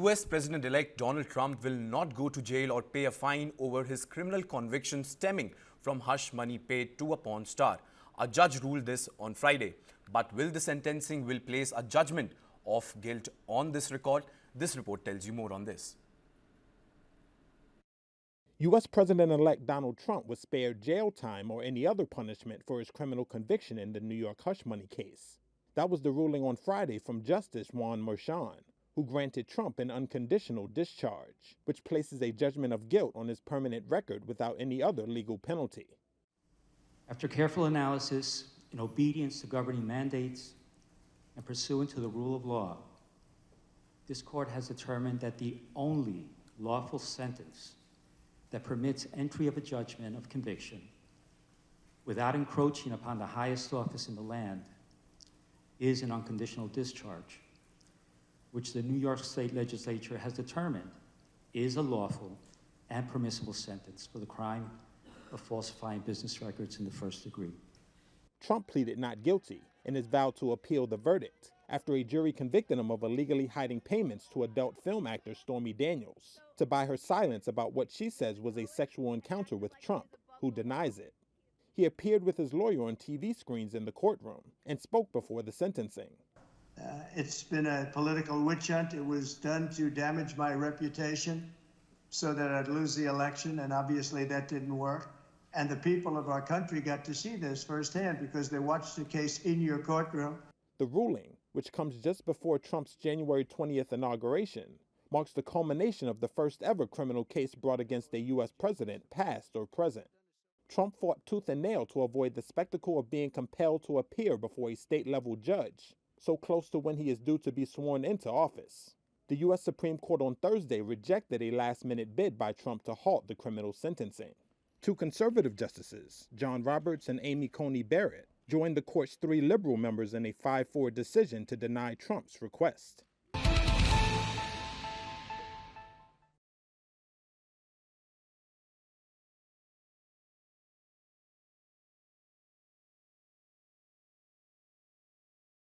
US President-elect Donald Trump will not go to jail or pay a fine over his criminal conviction stemming from hush money paid to a porn star. A judge ruled this on Friday. But will the sentencing will place a judgment of guilt on this record? This report tells you more on this. U.S. President-elect Donald Trump was spared jail time or any other punishment for his criminal conviction in the New York hush money case. That was the ruling on Friday from Justice Juan Merchan, who granted Trump an unconditional discharge, which places a judgment of guilt on his permanent record without any other legal penalty. After careful analysis, in obedience to governing mandates, and pursuant to the rule of law, this court has determined that the only lawful sentence that permits entry of a judgment of conviction without encroaching upon the highest office in the land is an unconditional discharge, which the New York State Legislature has determined is a lawful and permissible sentence for the crime of falsifying business records in the first degree. Trump pleaded not guilty and has vowed to appeal the verdict after a jury convicted him of illegally hiding payments to adult film actor Stormy Daniels to buy her silence about what she says was a sexual encounter with Trump, who denies it. He appeared with his lawyer on TV screens in the courtroom and spoke before the sentencing. It's been a political witch hunt. It was done to damage my reputation so that I'd lose the election, and obviously that didn't work. And the people of our country got to see this firsthand because they watched the case in your courtroom. The ruling, which comes just before Trump's January 20th inauguration, marks the culmination of the first ever criminal case brought against a U.S. president, past or present. Trump fought tooth and nail to avoid the spectacle of being compelled to appear before a state-level judge, so close to when he is due to be sworn into office. The U.S. Supreme Court on Thursday rejected a last-minute bid by Trump to halt the criminal sentencing. Two conservative justices, John Roberts and Amy Coney Barrett, joined the court's three liberal members in a 5-4 decision to deny Trump's request.